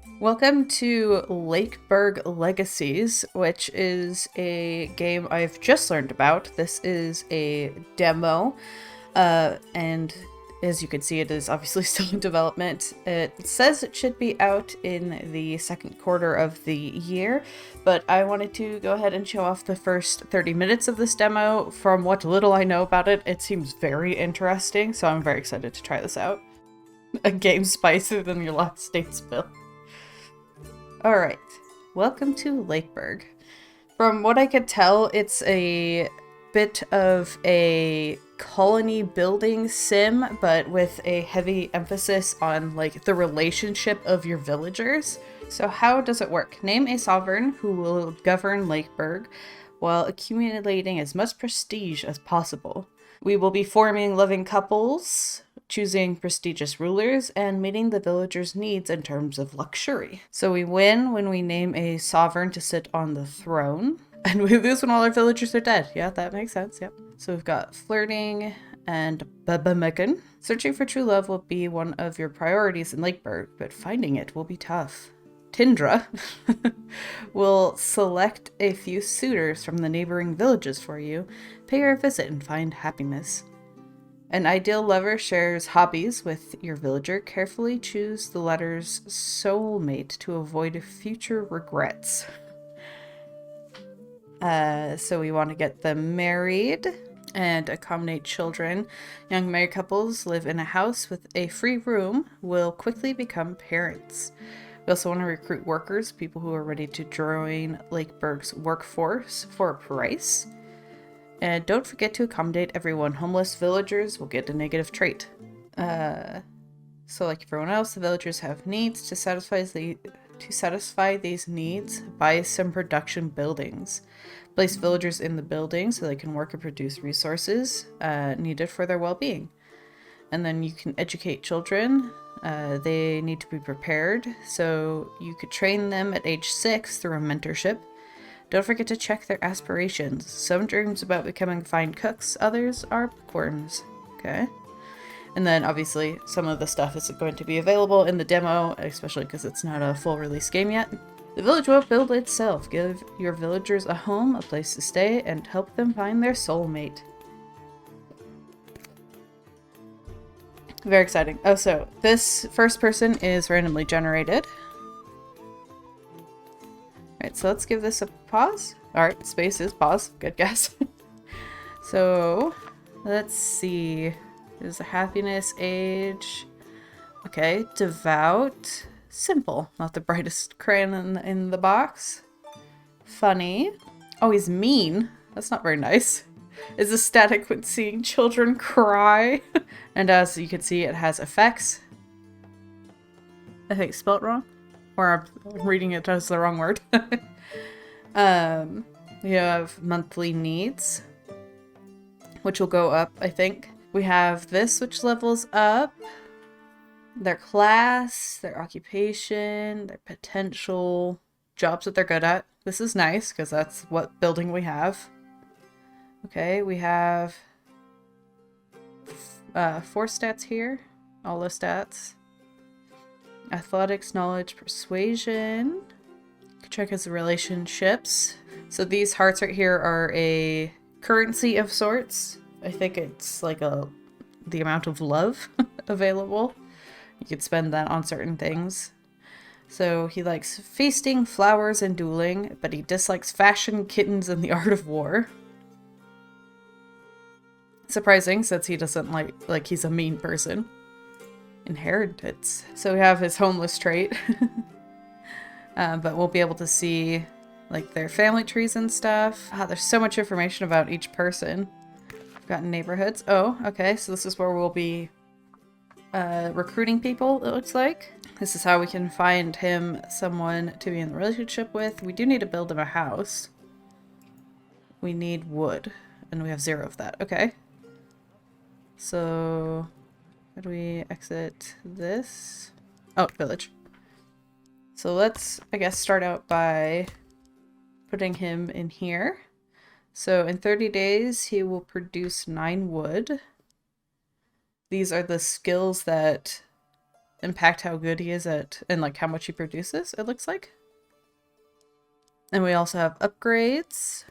Welcome to Lakeburg Legacies, which is a game I've just learned about. This is a demo, and as you can see, it is obviously still in development. It says it should be out in the second quarter of the year, but I wanted to go ahead and show off the first 30 minutes of this demo. From what little I know about it, it seems very interesting, so I'm very excited to try this out. A game spicier than your last state's bill. Alright, welcome to Lakeburg. From what I could tell, it's a bit of a colony building sim, but with a heavy emphasis on like the relationship of your villagers. So how does it work? Name a sovereign who will govern Lakeburg while accumulating as much prestige as possible. We will be forming loving couples, choosing prestigious rulers, and meeting the villagers' needs in terms of luxury. So we win when we name a sovereign to sit on the throne, and we lose when all our villagers are dead. Yeah, that makes sense, yep. So we've got flirting and Babamagan. Searching for true love will be one of your priorities in Lakeburg, but finding it will be tough. Tindra will select a few suitors from the neighboring villages for you, pay her a visit, and find happiness. An ideal lover shares hobbies with your villager. Carefully choose the letter's soulmate to avoid future regrets. So we want to get them married and accommodate children. Young married couples live in a house with a free room will quickly become parents. We also want to recruit workers, people who are ready to join Lakeburg's workforce for a price. And don't forget to accommodate everyone. Homeless villagers will get a negative trait. So like everyone else, the villagers have needs. To satisfy these needs, buy some production buildings. Place villagers in the buildings so they can work and produce resources needed for their well-being. And then you can educate children. They need to be prepared, so you could train them at age 6 through a mentorship. Don't forget to check their aspirations. Some dreams about becoming fine cooks, others are bookworms. Okay. And then obviously some of the stuff isn't going to be available in the demo, especially because it's not a full release game yet. The village will build itself. Give your villagers a home, a place to stay, and help them find their soulmate. Very exciting. Oh, so this first person is randomly generated. Alright, so let's give this a pause. Alright, space is pause. Good guess. So, let's see. There's a happiness, age. Okay, devout. Simple. Not the brightest crayon in the box. Funny. Oh, he's mean. That's not very nice. Is ecstatic when seeing children cry. And as you can see, it has effects. I think spelled wrong. Or I'm reading it as the wrong word. We have monthly needs, which will go up, I think. We have this, which levels up. Their class, their occupation, their potential jobs that they're good at. This is nice, because that's what building we have. Okay, we have 4 stats here. All the stats. Athletics, knowledge, persuasion. Check his relationships. So these hearts right here are a currency of sorts. I think it's like the amount of love available. You could spend that on certain things. So he likes feasting, flowers, and dueling, but he dislikes fashion, kittens, and the art of war. Surprising, since he doesn't like he's a mean person. Inheritance. So we have his homeless trait. But we'll be able to see like their family trees and stuff. There's so much information about each person. We've got neighborhoods. Oh, okay. So this is where we'll be recruiting people, it looks like. This is how we can find him someone to be in a relationship with. We do need to build him a house. We need wood. And we have 0 of that. Okay. So how do we exit this? Oh, village. So let's, I guess, start out by putting him in here. So in 30 days, he will produce 9 wood. These are the skills that impact how good he is at, and like how much he produces, it looks like. And we also have upgrades.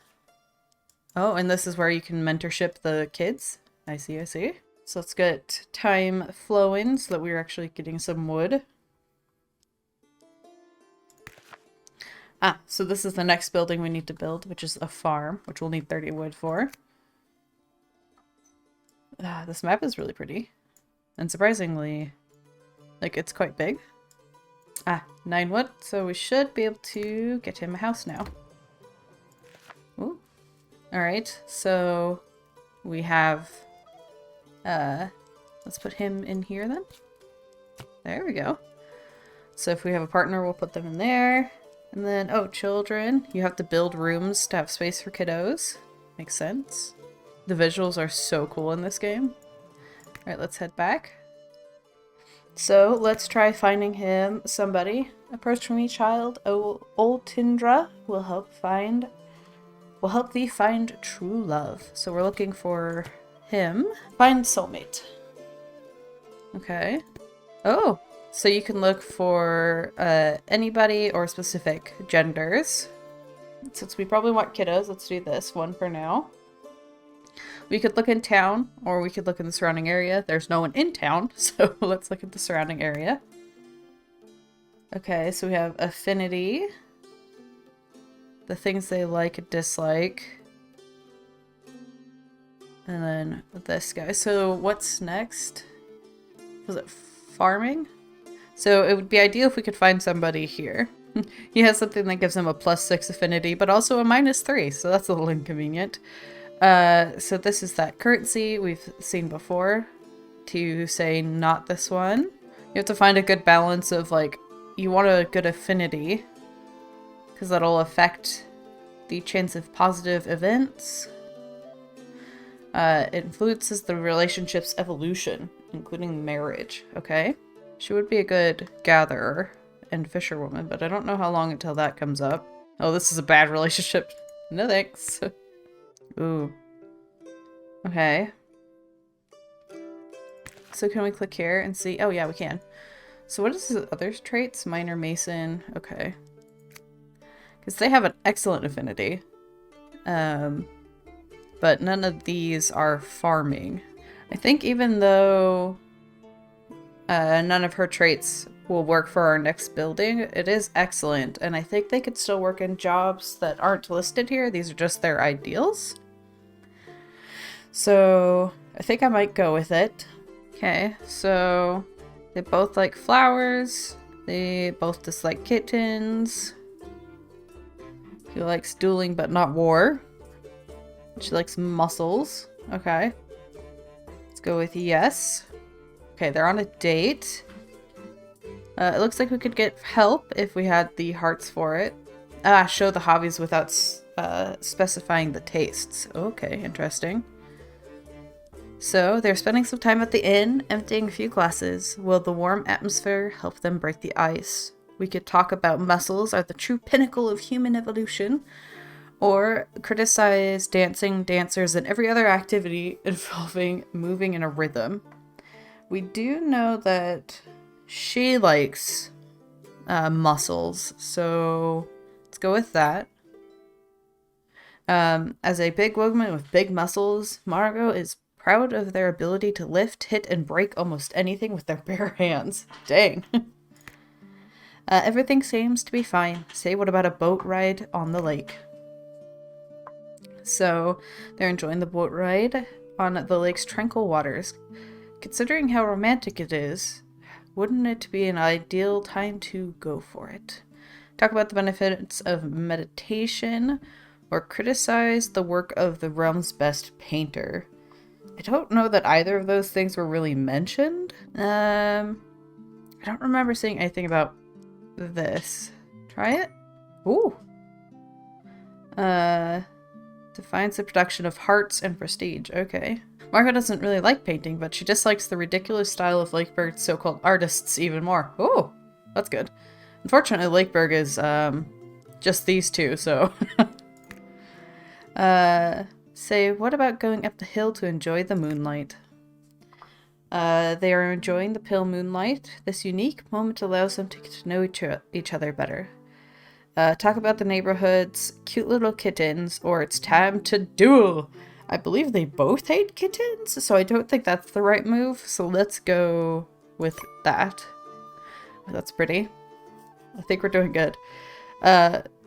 Oh, and this is where you can mentorship the kids. I see, I see. So let's get time flowing so that we're actually getting some wood. Ah, so this is the next building we need to build, which is a farm, which we'll need 30 wood for. Ah, this map is really pretty. And surprisingly, like, it's quite big. Ah, 9 wood, so we should be able to get him a house now. Ooh. Alright, so we have... let's put him in here then. There we go. So if we have a partner, we'll put them in there. And then, oh, children. You have to build rooms to have space for kiddos. Makes sense. The visuals are so cool in this game. Alright, let's head back. So, let's try finding him somebody. Approach me, child. Oh, old Tindra will help thee find true love. So we're looking for him. Find soulmate. Okay. Oh! So you can look for anybody or specific genders. Since we probably want kiddos, let's do this one for now. We could look in town, or we could look in the surrounding area. There's no one in town, so let's look at the surrounding area. Okay, so we have affinity. The things they like and dislike. And then this guy. So what's next? Was it farming? So it would be ideal if we could find somebody here. He has something that gives him a +6 affinity, but also a -3, so that's a little inconvenient. So this is that currency we've seen before. To say not this one. You have to find a good balance of, like, you want a good affinity, because that'll affect the chance of positive events. It influences the relationship's evolution, including marriage. Okay. She would be a good gatherer and fisherwoman, but I don't know how long until that comes up. Oh, this is a bad relationship. No thanks. Ooh. Okay. So can we click here and see? Oh yeah, we can. So what is his other traits? Minor mason. Okay. Because they have an excellent affinity. But none of these are farming. I think even though none of her traits will work for our next building, it is excellent. And I think they could still work in jobs that aren't listed here. These are just their ideals. So I think I might go with it. Okay, so they both like flowers. They both dislike kittens. He likes dueling but not war. She likes muscles. Okay. Let's go with yes. Okay, they're on a date. It looks like we could get help if we had the hearts for it. Ah, show the hobbies without specifying the tastes. Okay, interesting. So, they're spending some time at the inn, emptying a few glasses. Will the warm atmosphere help them break the ice? We could talk about muscles are the true pinnacle of human evolution, or criticize dancing, dancers, and every other activity involving moving in a rhythm. We do know that she likes muscles, so let's go with that. As a big woman with big muscles, Margot is proud of their ability to lift, hit, and break almost anything with their bare hands. Dang. Everything seems to be fine. Say, what about a boat ride on the lake? So, they're enjoying the boat ride on the lake's tranquil waters. Considering how romantic it is, wouldn't it be an ideal time to go for it? Talk about the benefits of meditation, or criticize the work of the realm's best painter. I don't know that either of those things were really mentioned. I don't remember seeing anything about this. Try it? Ooh. Defines the production of hearts and prestige. Okay. Margot doesn't really like painting, but she dislikes the ridiculous style of Lakeburg's so-called artists even more. Ooh, that's good. Unfortunately, Lakeburg is just these two, so... Say, what about going up the hill to enjoy the moonlight? They are enjoying the pale moonlight. This unique moment allows them to get to know each other better. Talk about the neighborhood's cute little kittens, or it's time to duel. I believe they both hate kittens, so I don't think that's the right move. So let's go with that. That's pretty. I think we're doing good.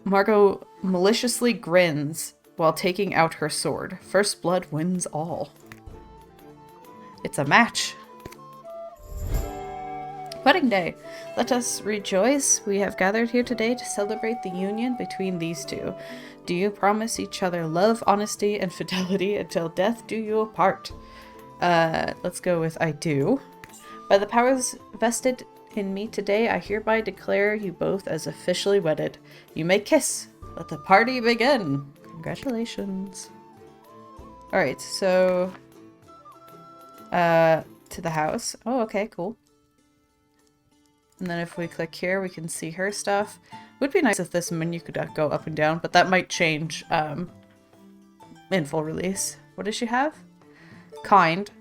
Margot maliciously grins while taking out her sword. First blood wins all. It's a match. Wedding day. Let us rejoice. We have gathered here today to celebrate the union between these two. Do you promise each other love, honesty, and fidelity until death do you apart? Let's go with I do. By the powers vested in me today, I hereby declare you both as officially wedded. You may kiss. Let the party begin. Congratulations. Alright, so... to the house. Oh, okay, cool. And then if we click here, we can see her stuff. Would be nice if this menu could go up and down, but that might change in full release. What does she have? Kind.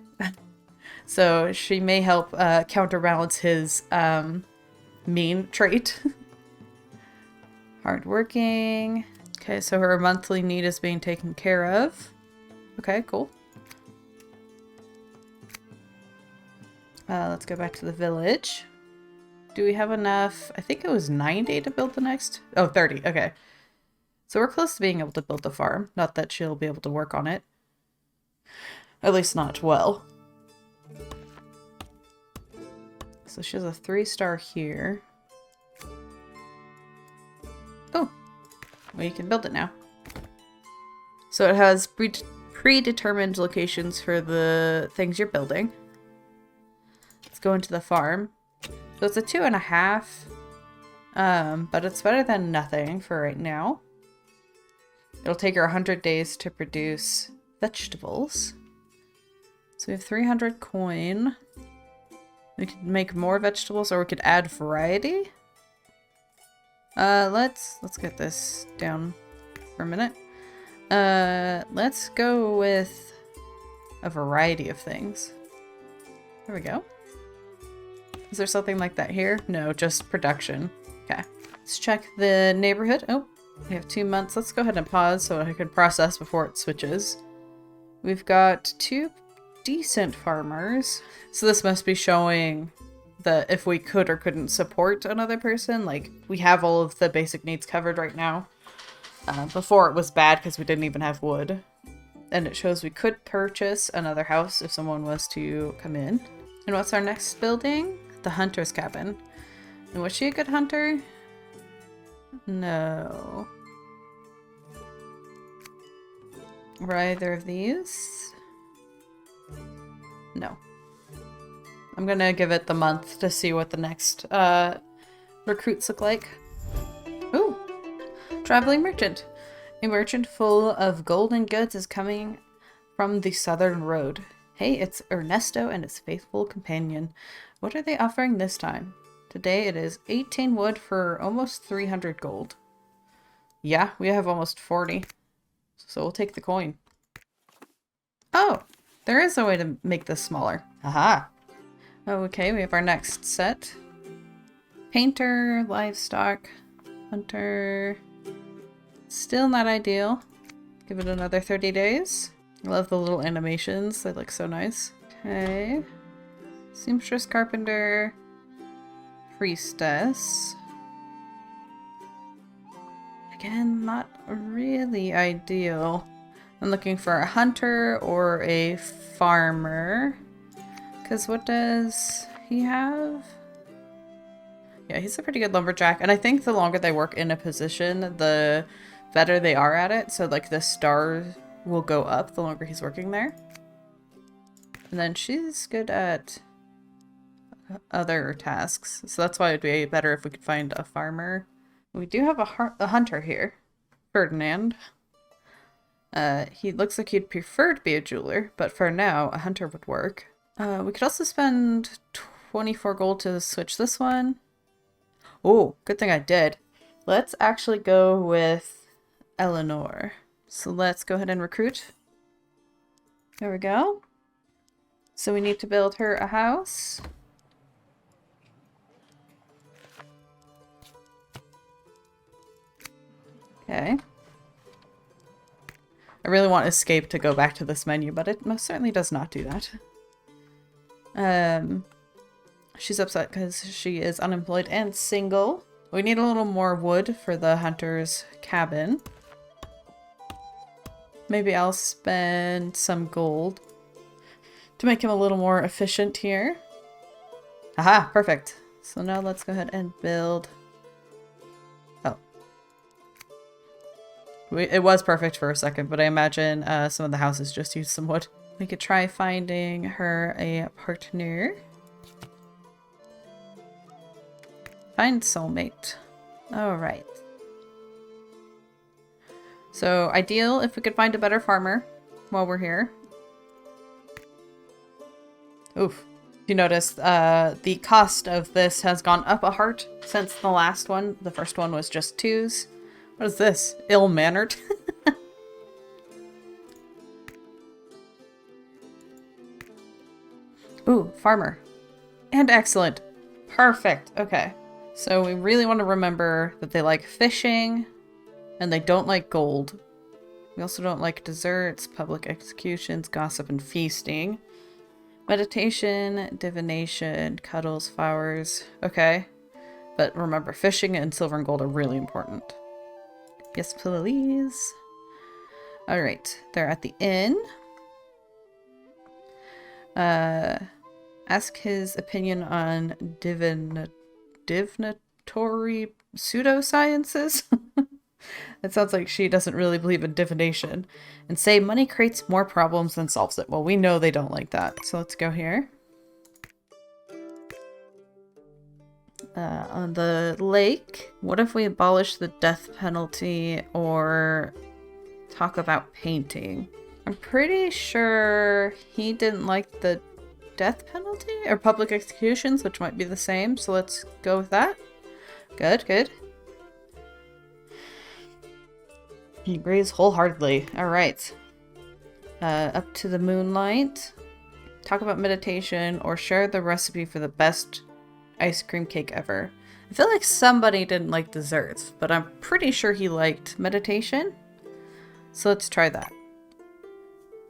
So she may help counterbalance his mean trait. Hardworking. Okay, so her monthly need is being taken care of. Okay, cool. Let's go back to the village. Do we have enough? I think it was 90 to build the next. Oh, 30. Okay. So we're close to being able to build the farm. Not that she'll be able to work on it. At least not well. So she has a 3-star here. Oh. Well, you can build it now. So it has predetermined locations for the things you're building. Let's go into the farm. So it's a 2.5. But it's better than nothing for right now. It'll take her 100 days to produce vegetables. So we have 300 coin. We could make more vegetables, or we could add variety. Let's get this down for a minute. Let's go with a variety of things. There we go. Is there something like that here? No, just production. Okay. Let's check the neighborhood. Oh, we have 2 months. Let's go ahead and pause so I can process before it switches. We've got 2 decent farmers. So this must be showing that if we could or couldn't support another person. Like, we have all of the basic needs covered right now. Before it was bad because we didn't even have wood. And it shows we could purchase another house if someone was to come in. And what's our next building? The hunter's cabin. And was she a good hunter? No. Were either of these? No. I'm gonna give it the month to see what the next recruits look like. Ooh! Traveling merchant. A merchant full of golden goods is coming from the southern road. Hey, it's Ernesto and his faithful companion. What are they offering this time? Today it is 18 wood for almost 300 gold. Yeah, we have almost 40. So we'll take the coin. Oh, there is a way to make this smaller. Aha! Okay, we have our next set. Painter, livestock, hunter. Still not ideal. Give it another 30 days. I love the little animations. They look so nice. Okay. Seamstress, carpenter, priestess. Again, not really ideal. I'm looking for a hunter or a farmer. Because what does he have? Yeah, he's a pretty good lumberjack. And I think the longer they work in a position, the better they are at it. So like the star will go up the longer he's working there. And then she's good at other tasks. So that's why it'd be better if we could find a farmer. We do have a hunter here. Ferdinand. He looks like he'd prefer to be a jeweler, but for now, a hunter would work. We could also spend 24 gold to switch this one. Oh, good thing I did. Let's actually go with Eleanor. So let's go ahead and recruit. There we go. So we need to build her a house. Okay. I really want escape to go back to this menu, but it most certainly does not do that. She's upset because she is unemployed and single. We need a little more wood for the hunter's cabin. Maybe I'll spend some gold to make him a little more efficient here. Aha, perfect. So now let's go ahead and build. Oh. It was perfect for a second, but I imagine some of the houses just used some wood. We could try finding her a partner. Find soulmate. Alright. So, ideal if we could find a better farmer while we're here. Oof. If you notice, the cost of this has gone up a heart since the last one. The first one was just 2s. What is this? Ill-mannered? Ooh, farmer. And excellent. Perfect. Okay. So we really want to remember that they like fishing and they don't like gold. We also don't like desserts, public executions, gossip, and feasting. Meditation, divination, cuddles, flowers. Okay. But remember, fishing and silver and gold are really important. Yes, please. Alright. They're at the inn. Ask his opinion on divinatory pseudosciences. It sounds like she doesn't really believe in divination. And say money creates more problems than solves it. Well, we know they don't like that. So let's go here. On the lake, what if we abolish the death penalty or talk about painting? I'm pretty sure he didn't like the death penalty or public executions, which might be the same. So let's go with that. Good, good. He agrees wholeheartedly. All right. Up to the moonlight. Talk about meditation or share the recipe for the best ice cream cake ever. I feel like somebody didn't like desserts, but I'm pretty sure he liked meditation. So let's try that.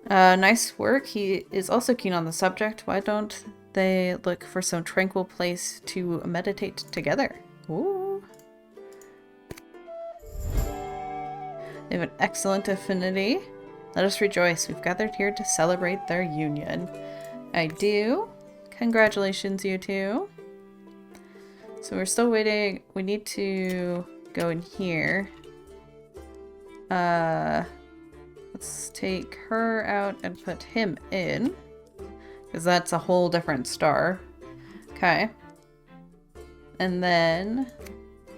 Nice work. He is also keen on the subject. Why don't they look for some tranquil place to meditate together? Ooh. They have an excellent affinity. Let us rejoice. We've gathered here to celebrate their union. I do. Congratulations, you two. So we're still waiting. We need to go in here. Let's take her out and put him in. Because that's a whole different star. Okay. And then...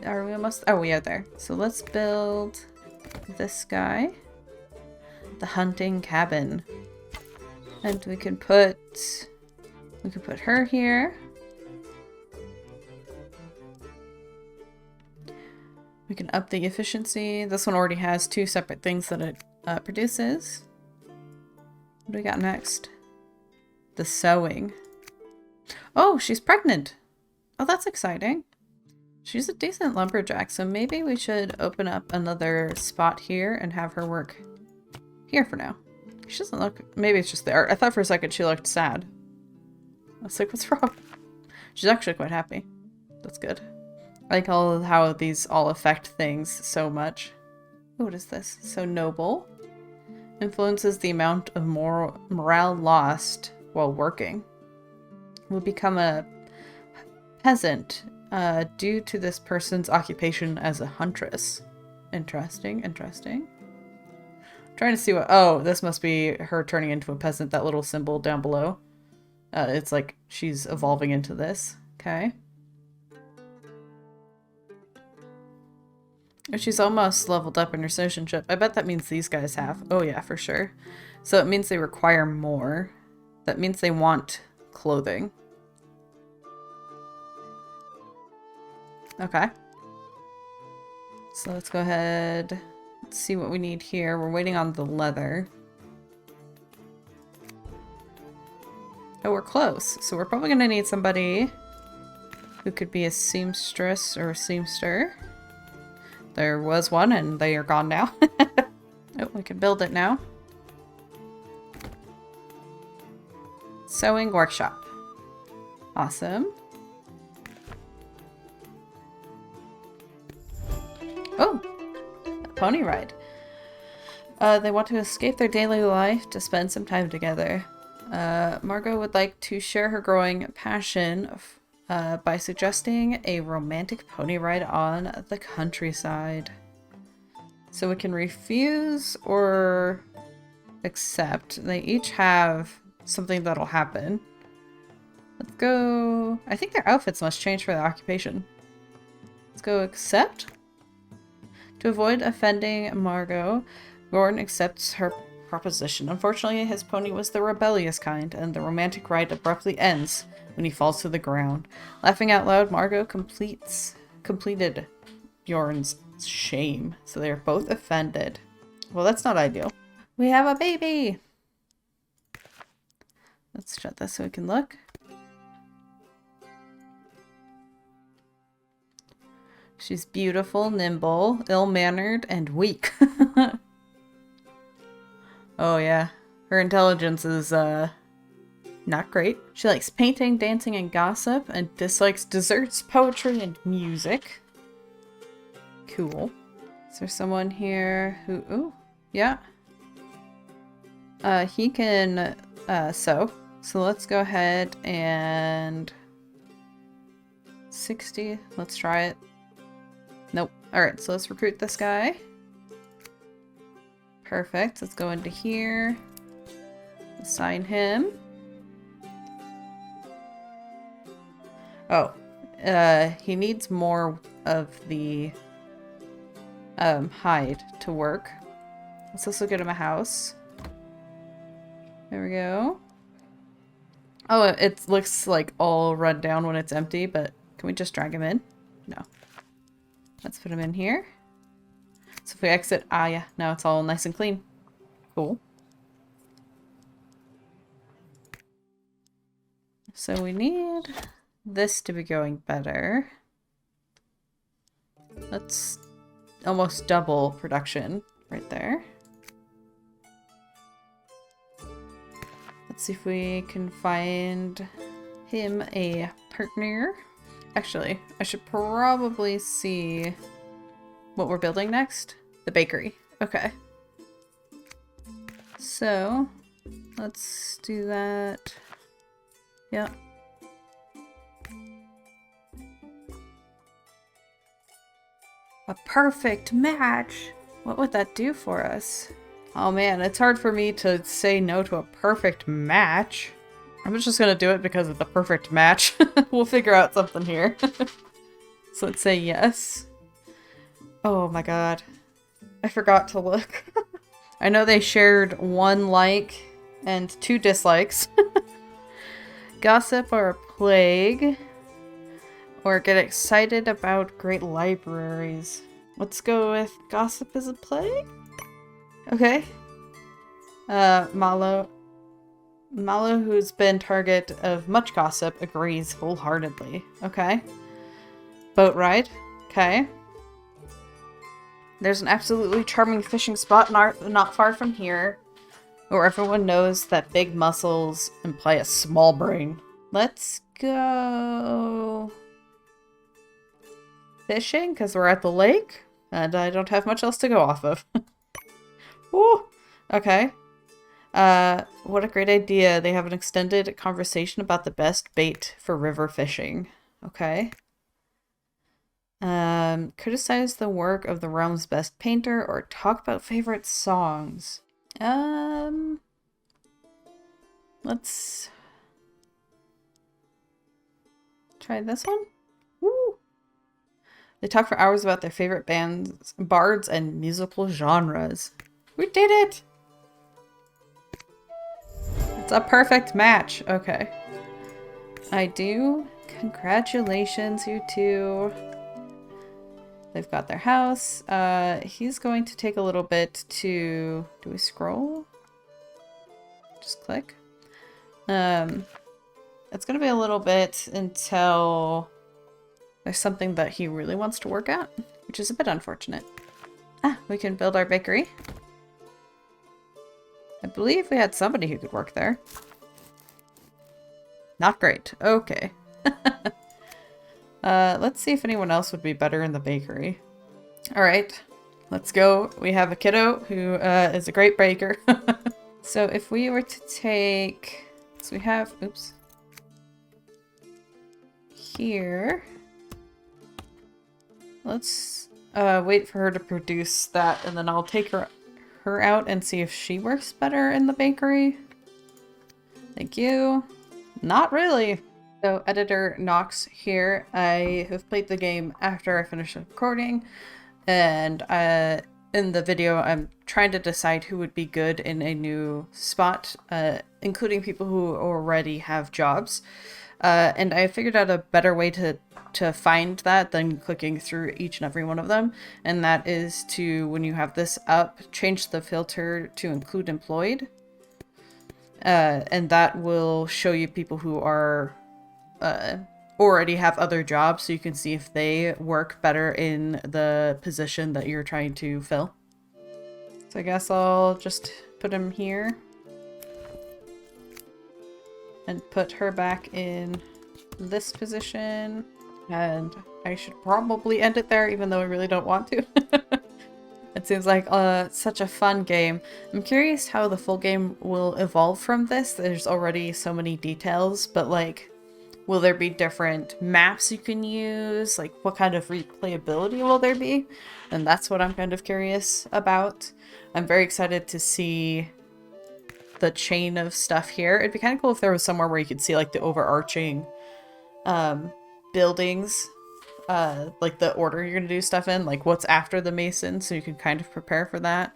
Are we almost... Oh, we are there. So let's build this guy. The hunting cabin. And we can put her here. We can up the efficiency. This one already has 2 separate things that it produces. What do we got next? The sewing. Oh, she's pregnant. Oh, that's exciting. She's a decent lumberjack, so maybe we should open up another spot here and have her work here for now. She doesn't look... Maybe it's just the art. I thought for a second she looked sad. I was like, what's wrong? She's actually quite happy. That's good. I like how these all affect things so much. Oh, what is this? So noble. Influences the amount of morale lost while working. Will become a peasant due to this person's occupation as a huntress. Interesting, interesting. I'm trying to see what... Oh, this must be her turning into a peasant, that little symbol down below. It's like she's evolving into this. Okay. She's almost leveled up in her citizenship. I bet that means these guys have. Oh yeah, for sure. So it means they require more. That means they want clothing. Okay. So let's go ahead. Let's see what we need here. We're waiting on the leather. Oh, we're close. So we're probably gonna need somebody who could be a seamstress or a seamster. There was one and they are gone now. Oh, we can build it now. Sewing workshop. Awesome. Oh, a pony ride. They want to escape their daily life to spend some time together. Margot would like to share her growing passion by suggesting a romantic pony ride on the countryside. So we can refuse or accept. They each have something that'll happen. Let's go... I think their outfits must change for their occupation. Let's go accept. To avoid offending Margot, Gordon accepts her proposition. Unfortunately, his pony was the rebellious kind, and the romantic ride abruptly ends when he falls to the ground. Laughing out loud, Margot completed Bjorn's shame, so they're both offended. Well, that's not ideal. We have a baby! Let's shut this so we can look. She's beautiful, nimble, ill-mannered, and weak. Oh yeah, her intelligence is not great. She likes painting, dancing, and gossip, and dislikes desserts, poetry, and music. Cool. Is there someone here who... Ooh, yeah. He can sew. So let's go ahead and... 60. Let's try it. Nope. Alright, so let's recruit this guy. Perfect. Let's go into here. Assign him. Oh. He needs more of the hide to work. Let's also get him a house. There we go. Oh, it looks like all run down when it's empty, but can we just drag him in? No. Let's put him in here. So if we exit, yeah, now it's all nice and clean. Cool. So we need this to be going better. Let's almost double production right there. Let's see if we can find him a partner. Actually, I should probably see what we're building next. The bakery. Okay. So, let's do that. Yeah. A perfect match! What would that do for us? Oh man, it's hard for me to say no to a perfect match. I'm just gonna do it because of the perfect match. We'll figure out something here. So let's say yes. Oh my god. I forgot to look. I know they shared 1 like and 2 dislikes. Gossip or a plague. Or get excited about great libraries. Let's go with gossip is a plague? Okay. Malo, who's been target of much gossip, agrees wholeheartedly. Okay. Boat ride. Okay. There's an absolutely charming fishing spot not far from here, where everyone knows that big muscles imply a small brain. Let's go fishing, because we're at the lake, and I don't have much else to go off of. Ooh, okay. What a great idea. They have an extended conversation about the best bait for river fishing. Okay. Criticize the work of the realm's best painter or talk about favorite songs. Let's try this one. Woo! They talk for hours about their favorite bands, bards, and musical genres. We did it! It's a perfect match. Okay. I do. Congratulations, you two. They've got their house. He's going to take a little bit to... Do we scroll? Just click. it's gonna be a little bit until there's something that he really wants to work at, which is a bit unfortunate. Ah, we can build our bakery. I believe we had somebody who could work there. Not great. Okay. Let's see if anyone else would be better in the bakery. Alright, let's go. We have a kiddo who is a great baker. So if we were to take... So we have... Oops. Here. Let's wait for her to produce that, and then I'll take her out and see if she works better in the bakery. Thank you. Not really. So editor Nox here. I have played the game after I finished recording, and in the video I'm trying to decide who would be good in a new spot, including people who already have jobs. And I figured out a better way to find that than clicking through each and every one of them, and that is to, when you have this up, change the filter to include employed, and that will show you people who are already have other jobs, so you can see if they work better in the position that you're trying to fill. So I guess I'll just put him here and put her back in this position. And I should probably end it there, even though I really don't want to. It seems like such a fun game. I'm curious how the full game will evolve from this. There's already so many details, but like, will there be different maps you can use? Like, what kind of replayability will there be? And that's what I'm kind of curious about. I'm very excited to see the chain of stuff here. It'd be kind of cool if there was somewhere where you could see like the overarching buildings, like the order you're gonna do stuff in, like what's after the mason, so you can kind of prepare for that.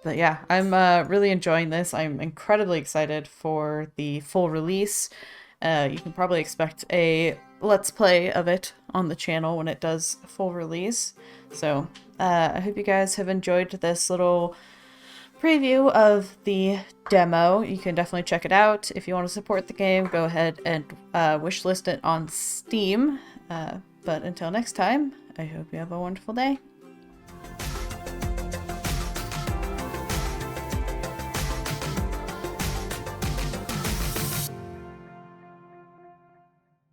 But yeah, I'm really enjoying this. I'm incredibly excited for the full release. You can probably expect a let's play of it on the channel when it does full release. So I hope you guys have enjoyed this little preview of the demo. You can definitely check it out. If you want to support the game, go ahead and wishlist it on Steam. But until next time, I hope you have a wonderful day.